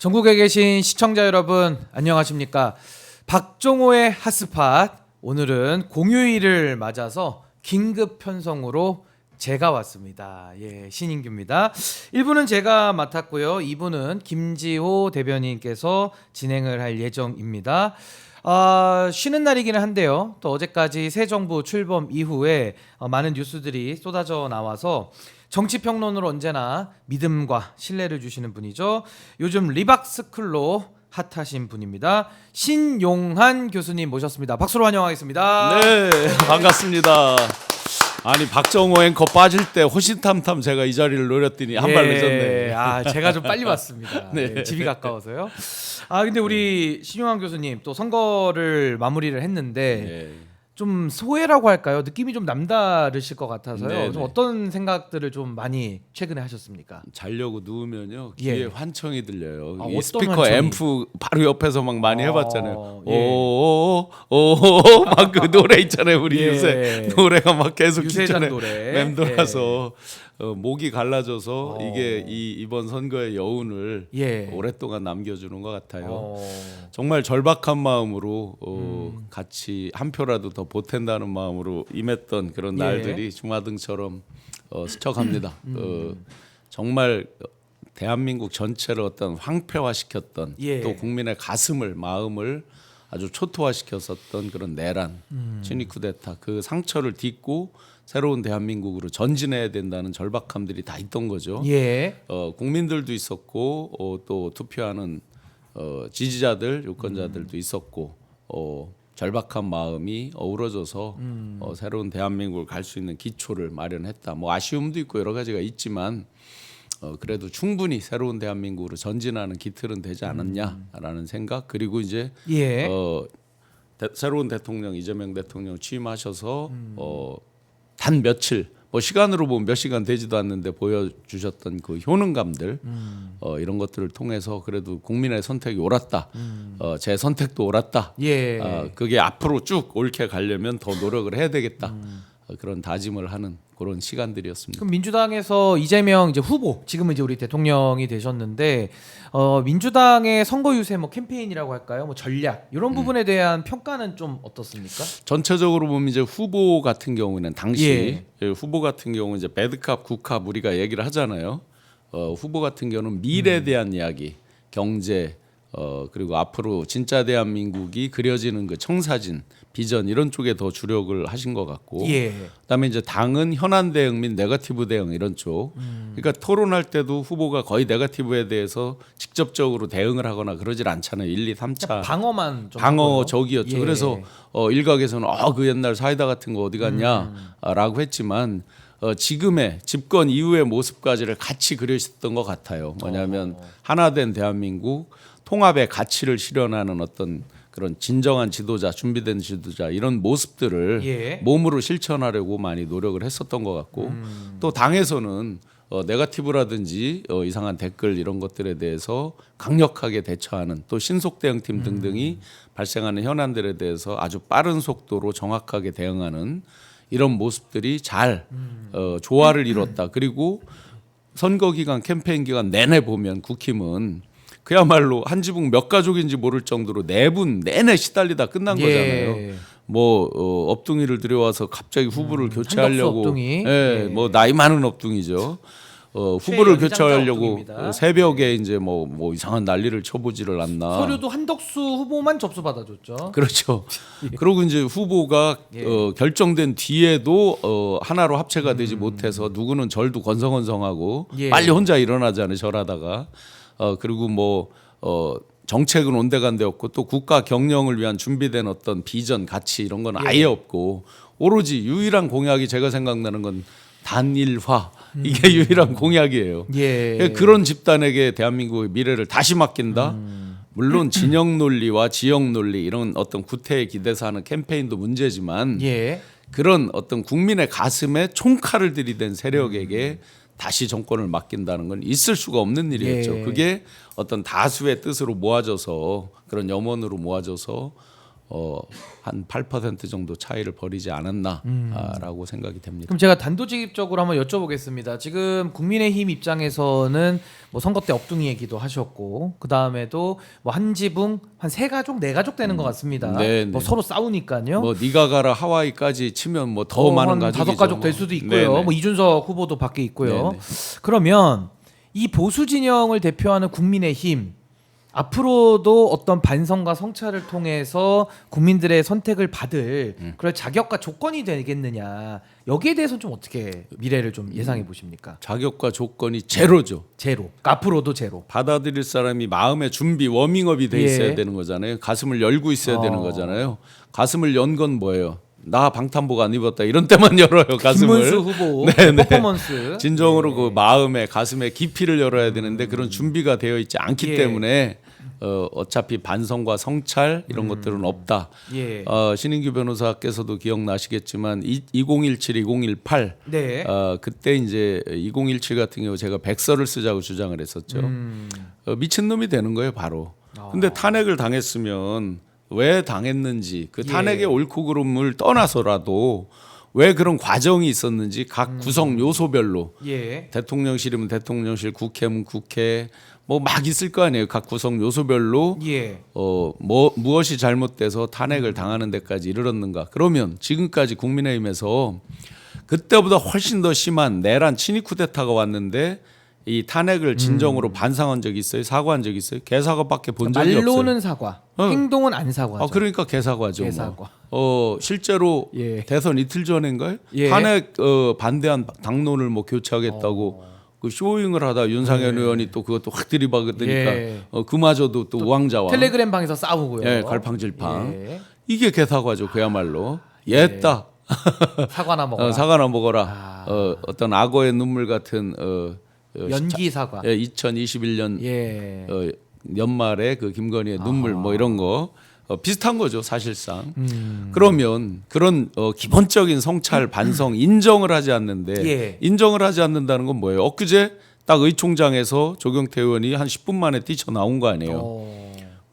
전국에 계신 시청자 여러분 안녕하십니까? 박종호의 핫스팟, 오늘은 공휴일을 맞아서 긴급 편성으로 제가 왔습니다. 예, 신인규입니다. 1부는 제가 맡았고요. 2부는 김지호 대변인께서 진행을 할 예정입니다. 쉬는 날이기는 한데요. 또 어제까지 새 정부 출범 이후에 많은 뉴스들이 쏟아져 나와서 정치평론으로 언제나 믿음과 신뢰를 주시는 분이죠. 요즘 리박스쿨로 핫하신 분입니다. 신용한 교수님 모셨습니다. 박수로 환영하겠습니다. 네, 반갑습니다. 아니 박정호 앵커 빠질 때 호신탐탐 제가 이 자리를 노렸더니 한 발 늦었네. 제가 좀 빨리 왔습니다. 네. 네, 집이 가까워서요. 근데 우리 신용한 교수님 또 선거를 마무리를 했는데 네. 좀 소회라고 할까요? 느낌이 좀 남다르실 것 같아서요. 네, 좀 네. 어떤 생각들을 좀 많이 최근에 하셨습니까? 자려고 누우면요 귀에 예. 환청이 들려요. 어떤 이 스피커 환청이? 앰프 바로 옆에서 막 많이 해봤잖아요. 예. 오오오 막 그 노래 있잖아요. 우리 예. 요새 노래가 막 계속 유세장 뒷전에 노래. 맴돌아서 목이 갈라져서 어. 이게 이번 선거의 여운을 예. 오랫동안 남겨주는 것 같아요. 어. 정말 절박한 마음으로 같이 한 표라도 더 보탠다는 마음으로 임했던 그런 예. 날들이 주마등처럼 스쳐갑니다. 정말 대한민국 전체를 어떤 황폐화시켰던 예. 또 국민의 가슴을 마음을 아주 초토화시켰었던 그런 내란, 친위 쿠데타 그 상처를 딛고 새로운 대한민국으로 전진해야 된다는 절박함들이 다 있던 거죠. 예. 국민들도 있었고 또 투표하는 지지자들, 유권자들도 있었고 절박한 마음이 어우러져서 새로운 대한민국을 갈 수 있는 기초를 마련했다. 뭐 아쉬움도 있고 여러 가지가 있지만 그래도 충분히 새로운 대한민국으로 전진하는 기틀은 되지 않았냐라는 생각. 그리고 이제 예. 새로운 대통령 이재명 대통령 취임하셔서 단 며칠 뭐 시간으로 보면 몇 시간 되지도 않는데 보여주셨던 그 효능감들 이런 것들을 통해서 그래도 국민의 선택이 옳았다. 제 선택도 옳았다. 예. 그게 앞으로 쭉 옳게 가려면 더 노력을 해야 되겠다. 그런 다짐을 하는 그런 시간들이었습니다. 그럼 민주당에서 이재명 이제 후보, 지금은 이제 우리 대통령이 되셨는데 민주당의 선거 유세 뭐 캠페인이라고 할까요? 뭐 전략 이런 부분에 대한 평가는 좀 어떻습니까? 전체적으로 보면 이제 후보 같은 경우는 당시 예. 후보 같은 경우는 이제 배드캅, 굿캅 우리가 얘기를 하잖아요. 후보 같은 경우는 미래에 대한 이야기, 경제 그리고 앞으로 진짜 대한민국이 그려지는 그 청사진, 비전 이런 쪽에 더 주력을 하신 것 같고, 예. 그다음에 이제 당은 현안 대응 및 네거티브 대응 이런 쪽. 그러니까 토론할 때도 후보가 거의 네거티브에 대해서 직접적으로 대응을 하거나 그러질 않잖아요. 1, 2, 3차 방어만 좀 방어적이었죠. 예. 그래서 일각에서는 그 옛날 사이다 같은 거 어디 갔냐라고 했지만 지금의 집권 이후의 모습까지를 같이 그리셨던 것 같아요. 뭐냐면 하나된 대한민국, 통합의 가치를 실현하는 어떤 그런 진정한 지도자, 준비된 지도자 이런 모습들을 예. 몸으로 실천하려고 많이 노력을 했었던 것 같고 또 당에서는 네거티브라든지 이상한 댓글 이런 것들에 대해서 강력하게 대처하는 또 신속 대응팀 등등이 발생하는 현안들에 대해서 아주 빠른 속도로 정확하게 대응하는 이런 모습들이 잘 조화를 이뤘다. 그리고 선거 기간 캠페인 기간 내내 보면 국힘은 그야말로 한 지붕 몇 가족인지 모를 정도로 4분 내내 시달리다 끝난 예. 거잖아요. 뭐 업둥이를 들여와서 갑자기 후보를 교체하려고, 한덕수 업둥이. 예, 예. 뭐 나이 많은 업둥이죠. 후보를 최연장자 교체하려고 업둥입니다. 새벽에 이제 뭐 이상한 난리를 쳐보지를 않나. 서류도 한덕수 후보만 접수 받아줬죠. 그렇죠. 그리고 이제 후보가 예. 결정된 뒤에도 하나로 합체가 되지 못해서 누구는 절도 건성건성하고 예. 빨리 혼자 일어나자는 절하다가 그리고 뭐 정책은 온데간데 없고 또 국가 경영을 위한 준비된 어떤 비전 가치 이런 건 아예 없고 오로지 유일한 공약이 제가 생각나는 건 단일화 이게 유일한 공약이에요. 예. 그런 집단에게 대한민국의 미래를 다시 맡긴다. 물론 진영 논리와 지역 논리 이런 어떤 구태에 기대서 하는 캠페인도 문제지만 예. 그런 어떤 국민의 가슴에 총칼을 들이댄 세력에게 다시 정권을 맡긴다는 건 있을 수가 없는 일이었죠. 예. 그게 어떤 다수의 뜻으로 모아져서 그런 염원으로 모아져서 한 8% 정도 차이를 벌이지 않았나라고 생각이 됩니다. 그럼 제가 단도직입적으로 한번 여쭤보겠습니다. 지금 국민의힘 입장에서는 뭐 선거 때 엎둥이 얘기도 하셨고 그 다음에도 뭐 한 지붕 한 세 가족 네 가족 되는 것 같습니다. 네, 뭐 네. 서로 싸우니까요. 뭐 네가 가라 하와이까지 치면 뭐 더 많은 한 가족이죠. 5가족 될 수도 있고요. 네네. 뭐 이준석 후보도 밖에 있고요. 네네. 그러면 이 보수 진영을 대표하는 국민의힘 앞으로도 어떤 반성과 성찰을 통해서 국민들의 선택을 받을 그럴 자격과 조건이 되겠느냐 여기에 대해서는 좀 어떻게 미래를 좀 예상해 보십니까? 자격과 조건이 제로죠. 제로. 앞으로도 제로. 받아들일 사람이 마음의 준비, 워밍업이 돼 예. 있어야 되는 거잖아요. 가슴을 열고 있어야 되는 거잖아요. 가슴을 연 건 뭐예요? 나 방탄복 안 입었다 이런 때만 열어요. 가슴을. 김문수 후보 네네. 퍼포먼스 진정으로 그 마음의 가슴의 깊이를 열어야 되는데 그런 준비가 되어 있지 않기 예. 때문에 어차피 반성과 성찰 이런 것들은 없다. 예. 신인규 변호사께서도 기억나시겠지만 2017, 2018 네. 그때 이제 2017 같은 경우 제가 백서를 쓰자고 주장을 했었죠. 미친 놈이 되는 거예요, 바로. 근데 탄핵을 당했으면 왜 당했는지 그 탄핵의 옳고 그름을 떠나서라도 왜 그런 과정이 있었는지 각 구성 요소별로 예. 대통령실이면 대통령실, 국회면 국회 뭐 막 있을 거 아니에요. 각 구성 요소별로 예. 무엇이 잘못돼서 탄핵을 당하는 데까지 이르렀는가. 그러면 지금까지 국민의힘에서 그때보다 훨씬 더 심한 내란 친위 쿠데타가 왔는데 이 탄핵을 진정으로 반성한 적이 있어요? 사과한 적이 있어요? 개사과밖에 본 적이 없어요. 말로는 사과, 행동은 안 사과죠. 그러니까 개사과죠. 개사과. 뭐. 실제로 예. 대선 이틀 전인가요? 예. 탄핵 반대한 당론을 뭐 교체하겠다고 그 쇼잉을 하다 윤상현 의원이 또 그것도 확 들이박으니까 예. 그마저도 또 우왕좌왕. 텔레그램 방에서 싸우고요. 예, 갈팡질팡. 예. 이게 개사과죠. 그야말로. 옛다. 사과나 먹어라. 사과나 먹어라. 어떤 악어의 눈물 같은 연기 사과. 2021년 예. 연말에 그 김건희의 눈물 뭐 이런 거 비슷한 거죠 사실상. 그러면 그런 기본적인 성찰 반성 인정을 하지 않는데 예. 인정을 하지 않는다는 건 뭐예요? 엊그제 딱 의총장에서 조경태 의원이 한 10분 만에 뛰쳐나온 거 아니에요.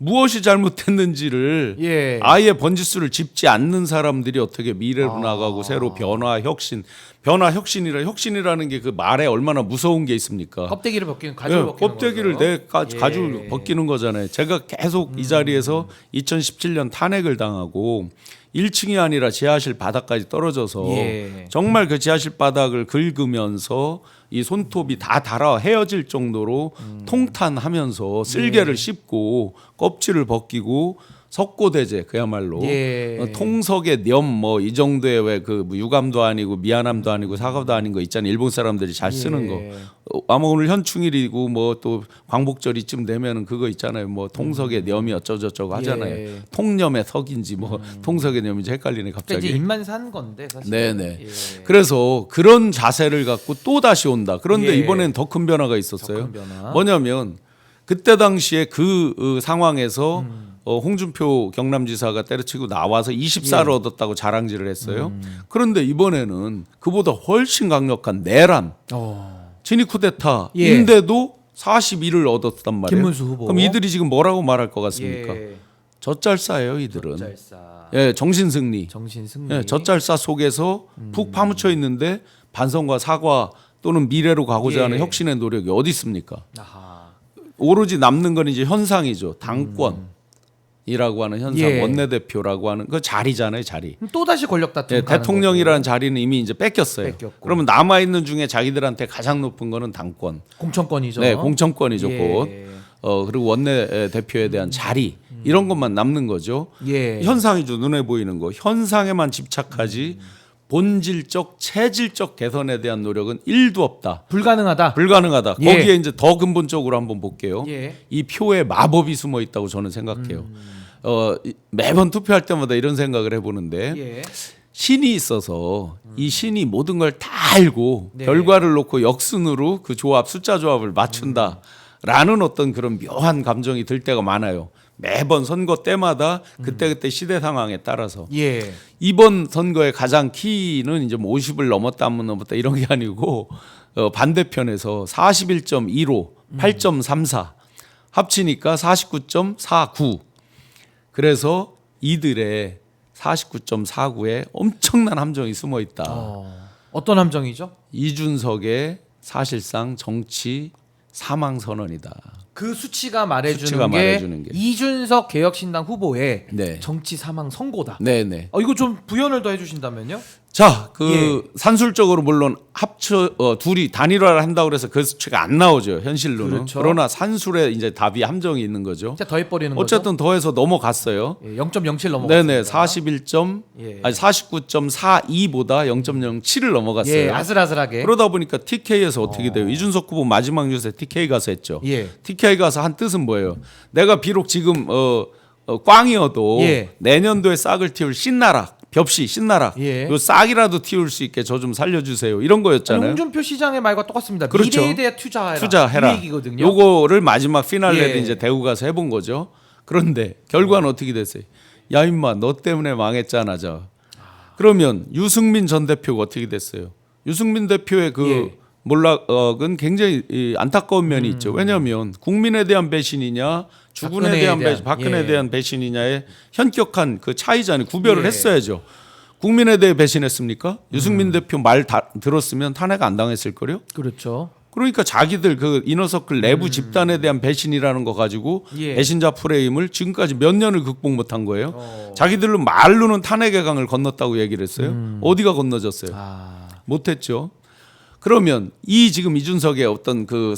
무엇이 잘못됐는지를 예. 아예 번지수를 짚지 않는 사람들이 어떻게 미래로 나가고 새로 변화 혁신이라 혁신이라는 게 그 말에 얼마나 무서운 게 있습니까? 껍데기를 벗기는 가죽을 벗기는 껍데기를 거죠. 가죽을 벗기는 거잖아요. 제가 계속 이 자리에서 2017년 탄핵을 당하고 1층이 아니라 지하실 바닥까지 떨어져서 예. 정말 그 지하실 바닥을 긁으면서 이 손톱이 다 닳아 헤어질 정도로 통탄하면서 쓸개를 씹고 껍질을 벗기고 석고대제 그야말로 예. 통석의 념 뭐 이 정도의 왜 그 유감도 아니고 미안함도 아니고 사과도 아닌 거 있잖아요. 일본 사람들이 잘 쓰는 거. 아마 오늘 현충일이고 뭐 또 광복절 이쯤 되면은 그거 있잖아요. 뭐 통석의 념이 어쩌고저쩌고 하잖아요. 예. 통념의 석인지 뭐 통석의 념인지 헷갈리네 그러니까 갑자기. 이제 입만 산 건데 사실. 네네. 예. 그래서 그런 자세를 갖고 또 다시 온다. 그런데 예. 이번엔 더 큰 변화가 있었어요. 더 큰 변화. 뭐냐면 그때 당시에 그 상황에서 홍준표 경남지사가 때려치고 나와서 24를 얻었다고 자랑질을 했어요. 그런데 이번에는 그보다 훨씬 강력한 내란, 친위 쿠데타인데도 41을 얻었단 말이에요. 김문수 후보. 그럼 이들이 지금 뭐라고 말할 것 같습니까? 예. 젖잘싸예요, 이들은. 젖잘싸. 예, 정신승리. 정신 승리. 예, 젖잘싸 속에서 푹 파묻혀 있는데 반성과 사과 또는 미래로 가고자 하는 혁신의 노력이 어디 있습니까? 아하. 오로지 남는 건 이제 현상이죠. 당권이라고 하는 현상, 예. 원내대표라고 하는 그 자리잖아요, 자리. 또 다시 권력 다툼. 예, 가는 대통령이라는 자리는 이미 이제 뺏겼어요. 뺏겼고. 그러면 남아 있는 중에 자기들한테 가장 높은 거는 당권. 거고. 공천권이죠. 네, 공천권이죠, 예. 곧. 그리고 원내대표에 대한 자리 이런 것만 남는 거죠. 예. 현상이죠, 눈에 보이는 거. 현상에만 집착하지 본질적, 체질적 개선에 대한 노력은 1도 없다. 불가능하다. 불가능하다. 예. 거기에 이제 더 근본적으로 한번 볼게요. 예. 이 표에 마법이 숨어 있다고 저는 생각해요. 매번 투표할 때마다 이런 생각을 해보는데 예. 신이 있어서 이 신이 모든 걸 다 알고 네. 결과를 놓고 역순으로 그 조합, 숫자 조합을 맞춘다라는 어떤 그런 묘한 감정이 들 때가 많아요. 매번 선거 때마다 그때그때 시대 상황에 따라서. 예. 이번 선거의 가장 키는 이제 뭐 50을 넘었다 안 넘었다 이런 게 아니고 반대편에서 41.15, 8.34 합치니까 49.49. 그래서 이들의 49.49에 엄청난 함정이 숨어 있다. 어떤 함정이죠? 이준석의 사실상 정치 사망 선언이다. 그 수치가 말해주는, 수치가 게, 말해주는 게. 이준석 개혁신당 후보의 네. 정치 사망 선고다. 네네. 이거 좀 부연을 더 해주신다면요? 자, 그 예. 산술적으로 물론 둘이 단일화를 한다고 그래서 그 수치가 안 나오죠 현실로는. 그렇죠. 그러나 산술에 이제 답이 함정이 있는 거죠. 진짜 더해버리는 거죠? 어쨌든 더해서 넘어갔어요. 0.07 넘어갔습니다. 네네 41점 예. 아니 49.42보다 0.07을 넘어갔어요. 예, 아슬아슬하게. 그러다 보니까 TK에서 어떻게 돼요? 이준석 후보 마지막 뉴스에 TK 가서 했죠. 예. TK 가서 한 뜻은 뭐예요? 내가 비록 지금 꽝이어도 예. 내년도에 싹을 틔울 신나락 벽시 신나락 예. 요 싹이라도 틔울 수 있게 저 좀 살려주세요. 이런 아니, 거였잖아요. 홍준표 시장의 말과 똑같습니다. 그렇죠. 미래에 대해 투자해라. 투자해라. 이 얘기거든요. 요거를 마지막 피날레 예. 이제 대구 가서 해본 거죠. 그런데 결과는 어떻게 됐어요? 야 임마 너 때문에 망했잖아 저. 그러면 유승민 전 대표가 어떻게 됐어요? 유승민 대표의 그 예. 몰락은 굉장히 안타까운 면이 있죠. 왜냐하면 국민에 대한 배신이냐, 주군에 박근혜에 대한 대한, 배신, 박근혜에 예. 대한 배신이냐의 현격한 그 차이잖아요. 구별을 예. 했어야죠. 국민에 대해 배신했습니까? 유승민 대표 말 들었으면 탄핵 안 당했을 거요. 그렇죠. 그러니까 자기들 그 이너서클 내부 집단에 대한 배신이라는 거 가지고 예. 배신자 프레임을 지금까지 몇 년을 극복 못한 거예요. 자기들로 말로는 탄핵의 강을 건넜다고 얘기를 했어요. 어디가 건너졌어요? 못했죠. 그러면 이 지금 이준석의 어떤 그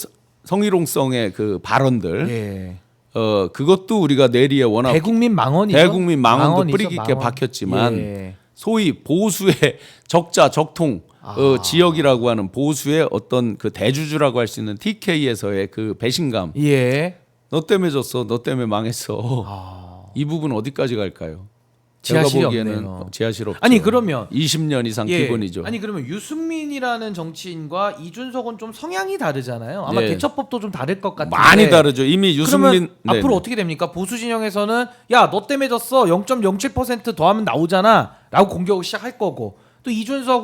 성희롱성의 그 발언들, 예. 그것도 우리가 내리에 워낙 대국민 망언이죠. 대국민 망언도 망언이죠, 뿌리 깊게 망언. 박혔지만 예. 소위 보수의 적자 적통 지역이라고 하는 보수의 어떤 그 대주주라고 할 수 있는 TK에서의 그 배신감. 예. 너 때문에 졌어. 너 때문에 망했어. 이 부분 어디까지 갈까요? 지하실이 제가 보기에는 없네요. 지하실 없죠. 아니, 그러면 20년 이상 예. 기본이죠. 아니 그러면 유승민이라는 정치인과 이준석은 좀 성향이 다르잖아요. 아마 네. 개처법도 좀 다를 것 같은데. 많이 다르죠. 이미 유승민 그러면 네, 앞으로 네. 어떻게 됩니까? 보수 진영에서는 야 너 때문에 졌어 0.07% 더하면 나오잖아라고 공격을 시작할 거고 또 이준석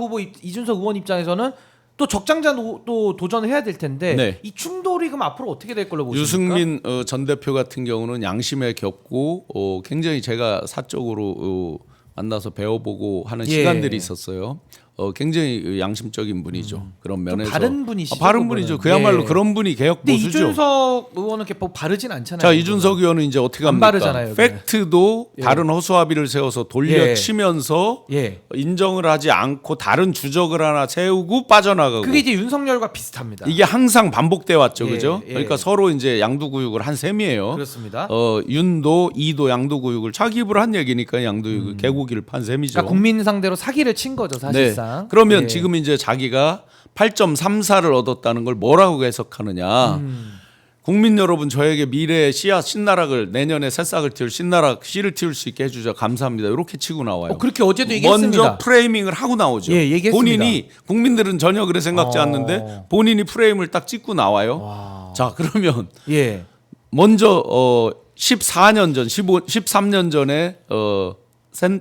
의원 입장에서는 또 적장자 또 도전을 해야 될 텐데 네. 이 충돌이 그럼 앞으로 어떻게 될 걸로 보십니까? 유승민 전 대표 같은 경우는 양심에 겹고 굉장히 제가 사적으로 만나서 배워보고 하는 예. 시간들이 있었어요. 굉장히 양심적인 분이죠. 그런 좀 면에서 바른 분이시죠. 바른 그분은. 분이죠. 그야말로 예. 그런 분이 개혁 근데 보수죠. 이준석 의원은 이렇게 뭐 바르진 않잖아요. 자 이준석 의원은 이제 어떻게 안 합니까? 바르잖아요, 팩트도 예. 다른 허수아비를 세워서 돌려치면서 예. 인정을 하지 않고 다른 주적을 하나 세우고 빠져나가고 그게 이제 윤석열과 비슷합니다. 이게 항상 반복돼 왔죠, 예, 그죠? 예. 그러니까 서로 이제 양두구육을 한 셈이에요. 그렇습니다. 윤도 이도 양두구육을 자기 입으로 한 얘기니까 양두구육 개고기를 판 셈이죠. 그러니까 국민 상대로 사기를 친 거죠, 사실상. 네. 그러면 예. 지금 이제 자기가 8.34를 얻었다는 걸 뭐라고 해석하느냐? 국민 여러분 저에게 미래의 씨앗 신나락을 내년에 새싹을 틔울 신나락 씨를 틔울 수 있게 해주자 감사합니다. 이렇게 치고 나와요. 그렇게 어제도 먼저 얘기했습니다. 프레이밍을 하고 나오죠. 예, 얘기했습니다. 본인이 국민들은 전혀 그래 생각지 않는데 본인이 프레임을 딱 찍고 나와요. 와. 자 그러면 예. 먼저 14년 전, 13년 전에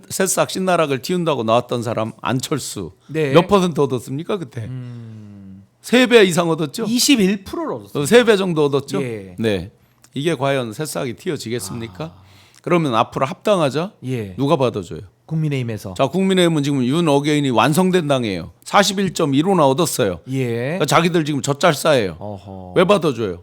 새싹 신나락을 틔운다고 나왔던 사람 안철수 네. 몇 퍼센트 얻었습니까 그때? 3배 이상 얻었죠? 21%를 얻었어요. 3배 정도 얻었죠? 예. 네. 이게 과연 새싹이 틔어지겠습니까? 그러면 앞으로 합당하자? 예. 누가 받아줘요? 국민의힘에서. 자, 국민의힘은 지금 윤 어게인이 완성된 당이에요. 41.15나 얻었어요. 예. 그러니까 자기들 지금 젖잘싸예요. 어허. 왜 받아줘요?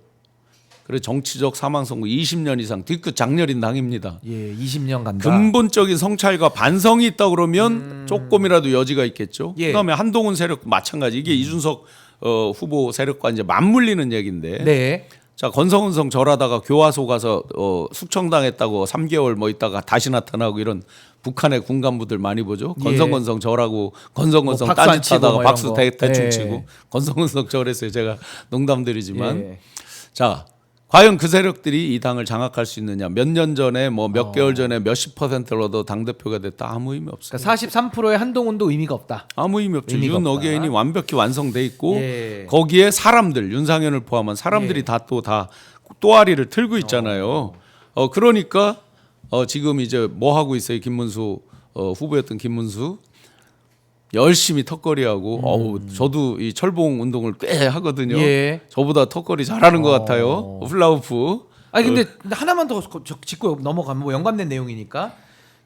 그래 정치적 사망 선고 20년 이상 뒤끝 장렬인 당입니다. 예, 20년 간다. 근본적인 성찰과 반성이 있다 그러면 조금이라도 여지가 있겠죠. 예. 그다음에 한동훈 세력 마찬가지. 이게 이준석 후보 세력과 이제 맞물리는 얘기인데. 네. 자 건성은성 절하다가 교화소 가서 숙청당했다고 3개월 뭐 있다가 다시 나타나고 이런 북한의 군간부들 많이 보죠. 예. 건성건성 절하고 건성건성 뭐 박수 안 딴짓하다가 치고 뭐 박수 이런 거. 대충 예. 치고 건성건성 절했어요. 제가 농담드리지만 예. 자 과연 그 세력들이 이 당을 장악할 수 있느냐? 몇 년 전에 뭐 몇 개월 전에 몇십 퍼센트를 얻어 당 대표가 됐다 아무 의미 없어요. 그러니까 43%의 한동훈도 의미가 없다. 아무 의미 없죠. 의미가 윤 없다. 어게인이 완벽히 완성돼 있고 예. 거기에 사람들 윤상현을 포함한 사람들이 예. 다 또아리를 틀고 있잖아요. 그러니까 지금 이제 뭐 하고 있어요? 김문수 후보였던 김문수 열심히 턱걸이하고 저도 이 철봉 운동을 꽤 하거든요. 예. 저보다 턱걸이 잘하는 것 같아요. 훌라후프. 아니 근데 하나만 더 짚고 넘어가면 뭐 연관된 내용이니까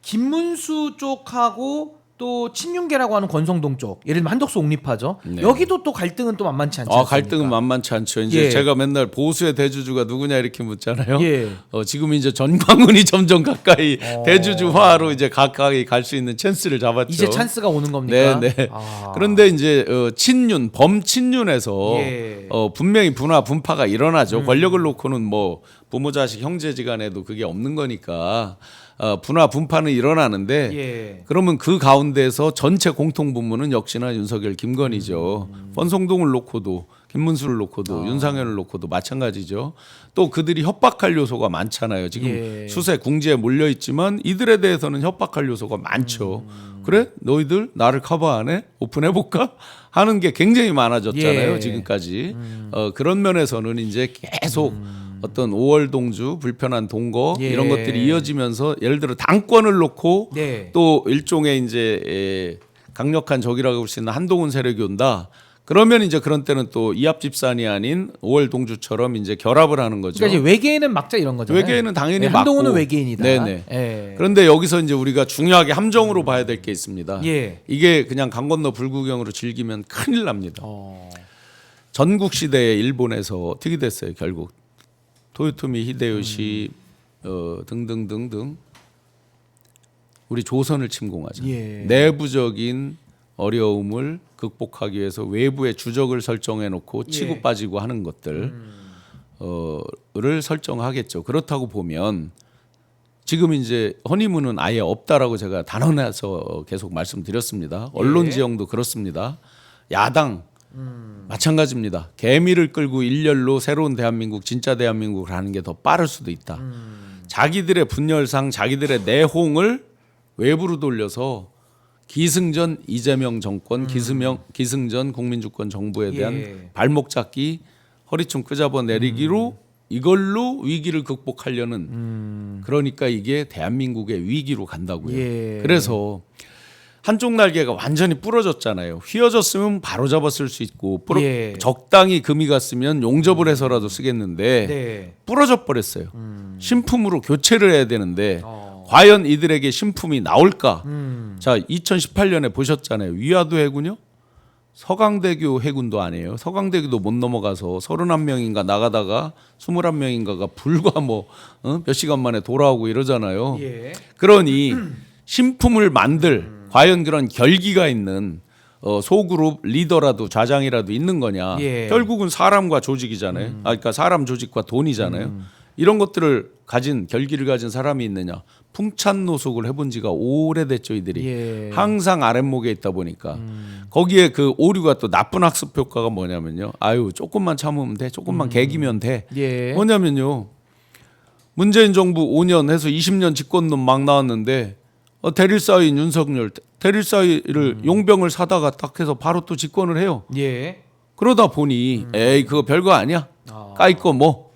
김문수 쪽하고 또 친윤계라고 하는 권성동 쪽, 예를 들면 한덕수 옥립파죠. 네. 여기도 또 갈등은 또 만만치 않지 않습니까? 갈등은 만만치 않죠. 이제 예. 제가 맨날 보수의 대주주가 누구냐 이렇게 묻잖아요. 예. 지금 이제 전광훈이 점점 가까이 대주주화로 이제 가까이 갈 수 있는 찬스를 잡았죠. 이제 찬스가 오는 겁니까? 네, 네. 아. 그런데 이제 친윤, 범친윤에서 예. 분명히 분화 분파가 일어나죠. 권력을 놓고는 뭐 부모 자식 형제지간에도 그게 없는 거니까 분화 분파는 일어나는데 예. 그러면 그 가운데서 전체 공통 분모는 역시나 윤석열, 김건희죠. 권성동을 놓고도 김문수를 놓고도 윤상현을 놓고도 마찬가지죠. 또 그들이 협박할 요소가 많잖아요. 지금 예. 수세 궁지에 몰려 있지만 이들에 대해서는 협박할 요소가 많죠. 그래? 너희들 나를 커버 안 해? 오픈해 볼까? 하는 게 굉장히 많아졌잖아요. 예. 지금까지. 그런 면에서는 이제 계속 어떤 5월 동주, 불편한 동거 예. 이런 것들이 이어지면서 예를 들어 당권을 놓고 네. 또 일종의 이제 강력한 적이라고 볼 수 있는 한동훈 세력이 온다. 그러면 이제 그런 때는 또 이합 집산이 아닌 5월 동주처럼 이제 결합을 하는 거죠. 그러니까 이제 외계인은 막자 이런 거잖아요. 외계인은 당연히 네, 맞고. 한동훈은 외계인이다. 네네. 예. 그런데 여기서 이제 우리가 중요하게 함정으로 봐야 될 게 있습니다. 예. 이게 그냥 강 건너 불구경으로 즐기면 큰일 납니다. 전국 시대에 일본에서 어떻게 됐어요? 결국 토요토미 히데요시 등등등등 우리 조선을 침공하자. 예. 내부적인 어려움을 극복하기 위해서 외부의 주적을 설정해 놓고 치고 예. 빠지고 하는 것들 를 설정하겠죠. 그렇다고 보면 지금 이제 허니문은 아예 없다라고 제가 단언해서 계속 말씀드렸습니다. 언론 예. 지형도 그렇습니다. 야당 마찬가지입니다. 개미를 끌고 일렬로 새로운 대한민국, 진짜 대한민국을 하는 게 더 빠를 수도 있다. 자기들의 분열상 자기들의 내홍을 외부로 돌려서 기승전 이재명 정권, 기승전 국민주권 정부에 대한 예. 발목 잡기, 허리춤 끄잡아 내리기로 이걸로 위기를 극복하려는 그러니까 이게 대한민국의 위기로 간다고요. 예. 그래서 한쪽 날개가 완전히 부러졌잖아요. 휘어졌으면 바로 잡았을 수 있고 예. 적당히 금이 갔으면 용접을 해서라도 쓰겠는데 네. 부러져 버렸어요. 신품으로 교체를 해야 되는데 어. 과연 이들에게 신품이 나올까? 음. 자, 2018년에 보셨잖아요. 위화도 해군요? 서강대교 해군도 아니에요. 서강대교도 못 넘어가서 31명인가 나가다가 21명인가가 불과 몇 시간 만에 돌아오고 이러잖아요. 예. 그러니 신품을 만들 과연 그런 결기가 있는 소그룹 리더라도 좌장이라도 있는 거냐. 예. 결국은 사람과 조직이잖아요. 그러니까 사람 조직과 돈이잖아요. 이런 것들을 가진 결기를 가진 사람이 있느냐. 풍찬노숙을 해본 지가 오래됐죠. 이들이. 예. 항상 아랫목에 있다 보니까 거기에 그 오류가 또 나쁜 학습 효과가 뭐냐면요. 아유 조금만 참으면 돼. 조금만 개기면 돼. 예. 뭐냐면요. 문재인 정부 5년 해서 20년 집권론 막 나왔는데 대릴사위인 윤석열 대릴사위를 용병을 사다가 딱 해서 바로 또 집권을 해요. 예. 그러다 보니 에이 그거 별거 아니야. 아. 까이거 뭐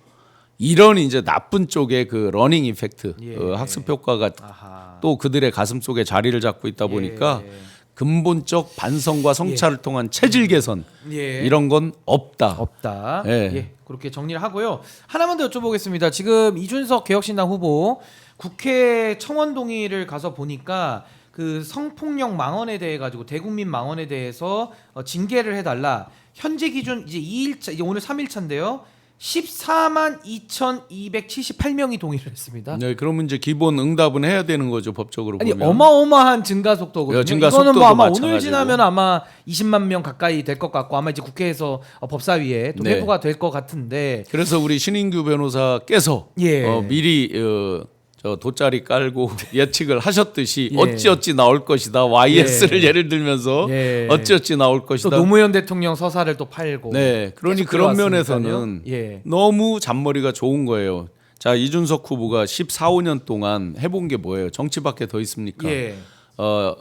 이런 이제 나쁜 쪽의 그 러닝 이펙트 예. 학습 효과가 아하. 또 그들의 가슴 속에 자리를 잡고 있다 보니까 예. 근본적 반성과 성찰을 통한 체질 개선 예. 이런 건 없다. 없다. 예. 예. 그렇게 정리를 하고요. 하나만 더 여쭤보겠습니다. 지금 이준석 개혁신당 후보 국회 청원 동의를 가서 보니까 그 성폭력 망언에 대해 가지고 대국민 망언에 대해서 징계를 해달라. 현재 기준 이제 2일차 이제 오늘 3일차인데요. 14만 2,278명이 동의를 했습니다. 네, 그러면 이제 기본 응답은 해야 되는 거죠 법적으로 아니 보면. 어마어마한 증가 속도거든요. 예, 증가 이거는 뭐 속도도 아마 오늘 마찬가지고. 지나면 아마 20만 명 가까이 될 것 같고 아마 이제 국회에서 법사위에 또 네. 회부가 될 것 같은데 그래서 우리 신인규 변호사께서 예. 미리 저 돗자리 깔고 예측을 하셨듯이 예. 어찌어찌 나올 것이다. YS를 예. 예를 들면서 예. 어찌어찌 나올 또 것이다. 노무현 대통령 서사를 또 팔고 네, 그러니 계속 그런 들어왔으니까요. 면에서는 예. 너무 잔머리가 좋은 거예요. 자, 이준석 후보가 14, 5년 동안 해본 게 뭐예요? 정치밖에 더 있습니까? 예.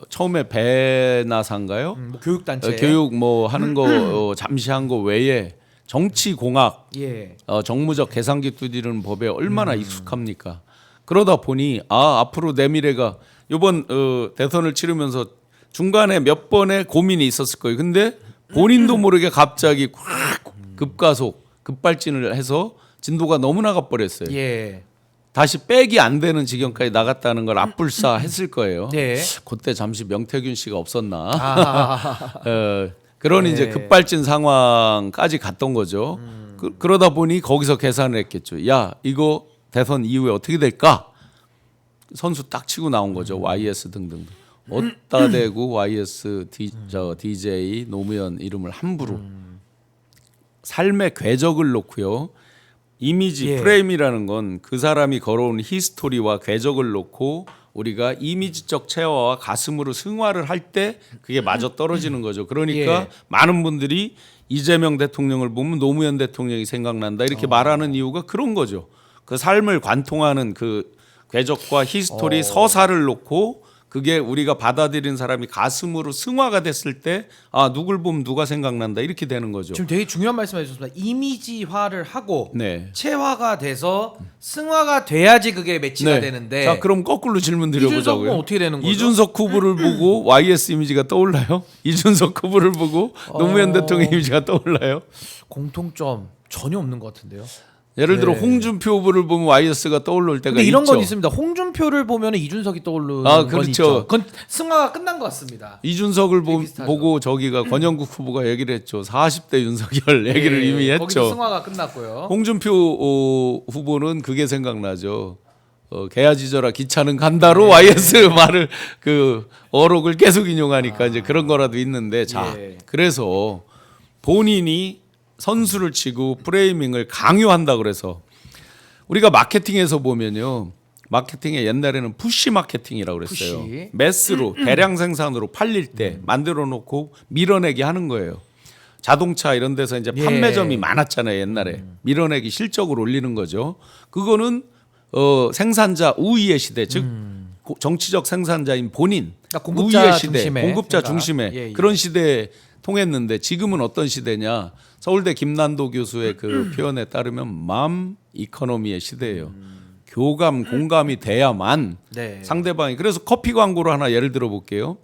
처음에 배나사인가요? 뭐 교육단체 교육 뭐 하는 거 잠시 한 거 외에 정치 공학, 예. 정무적 계산기 두드리는 법에 얼마나 익숙합니까? 그러다 보니 앞으로 내 미래가 이번 대선을 치르면서 중간에 몇 번의 고민이 있었을 거예요. 근데 본인도 모르게 갑자기 확 급가속, 급발진을 해서 진도가 너무 나가 버렸어요. 예. 다시 백이 안 되는 지경까지 나갔다는 걸 앞불사 했을 거예요. 네. 그때 잠시 명태균 씨가 없었나. 아. 그런 네. 이제 급발진 상황까지 갔던 거죠. 그러다 보니 거기서 계산을 했겠죠. 야, 이거 대선 이후에 어떻게 될까? 선수 딱 치고 나온 거죠. YS 등등. 어디다 대고 YS DJ 노무현 이름을 함부로 삶의 궤적을 놓고요. 이미지 예. 프레임이라는 건 그 사람이 걸어온 히스토리와 궤적을 놓고 우리가 이미지적 체화와 가슴으로 승화를 할 때 그게 맞아 떨어지는 거죠. 그러니까 예. 많은 분들이 이재명 대통령을 보면 노무현 대통령이 생각난다 이렇게 말하는 이유가 그런 거죠. 그 삶을 관통하는 그 궤적과 히스토리 서사를 놓고 그게 우리가 받아들인 사람이 가슴으로 승화가 됐을 때 아 누굴 보면 누가 생각난다 이렇게 되는 거죠. 지금 되게 중요한 말씀해 주셨습니다. 이미지화를 하고 네. 체화가 돼서 승화가 돼야지 그게 매치가 되는데. 자 그럼 거꾸로 질문 이준석은 드려보자고요. 어떻게 되는 거죠? 이준석 후보를 보고 YS 이미지가 떠올라요? 이준석 후보를 보고 노무현 대통령 이미지가 떠올라요? 공통점 전혀 없는 것 같은데요. 예를 들어 네. 홍준표 후보를 보면 YS가 떠오를 때가 근데 이런 있죠. 건 있습니다. 홍준표를 보면 이준석이 떠오르는 아, 건 그렇죠. 있죠. 그건 승화가 끝난 것 같습니다. 이준석을 비슷하죠. 보고 저기가 권영국 후보가 얘기를 했죠. 40대 윤석열 얘기를 이미 거기서 했죠. 승화가 끝났고요. 홍준표 후보는 그게 생각나죠. 개야지져라 기차는 간다로 YS 말을 그 어록을 계속 인용하니까 이제 그런 거라도 있는데 자 예. 그래서 본인이 선수를 치고 프레이밍을 강요한다 그래서 우리가 마케팅에서 보면요. 마케팅에 옛날에는 푸시 마케팅이라고 그랬어요. 푸시. 매스로 대량 생산으로 팔릴 때 만들어 놓고 밀어내기 하는 거예요. 자동차 이런 데서 이제 예. 판매점이 많았잖아요, 옛날에. 밀어내기 실적을 올리는 거죠. 그거는 생산자 우위의 시대, 즉 정치적 생산자인 본인 그러니까 공급자 우위의 시대, 중심의 공급자 생각. 중심의 예, 예. 그런 시대에 통했는데 지금은 어떤 시대냐? 서울대 김난도 교수의 그 표현에 따르면 맘 이코노미의 시대예요. 교감, 공감이 돼야만 네. 상대방이 그래서 커피 광고를 하나 예를 들어 볼게요.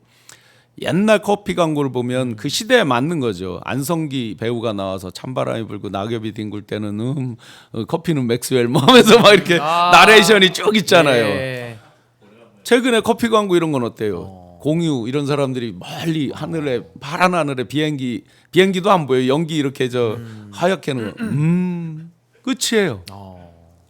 옛날 커피 광고를 보면 그 시대에 맞는 거죠. 안성기 배우가 나와서 찬바람이 불고 낙엽이 뒹굴 때는 커피는 맥스웰 뭐 하면서 막 이렇게 나레이션이 쭉 있잖아요. 예. 최근에 커피 광고 이런 건 어때요? 공유 이런 사람들이 멀리 하늘에 파란 하늘에 비행기도 안 보여요. 연기 이렇게 저 하얗게는 끝이에요.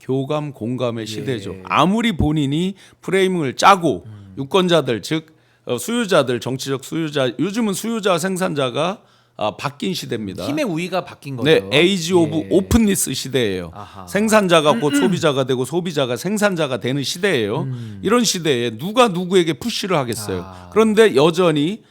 교감 공감의 시대죠. 아무리 본인이 프레임을 짜고 유권자들 즉 수요자들 정치적 수요자 요즘은 수요자 생산자가 바뀐 시대입니다. 힘의 우위가 바뀐 거죠. 네, 에이지 오브 예. 오픈니스 시대예요. 아하. 생산자가 곧 소비자가 되고 소비자가 생산자가 되는 시대예요. 이런 시대에 누가 누구에게 푸시를 하겠어요. 그런데 여전히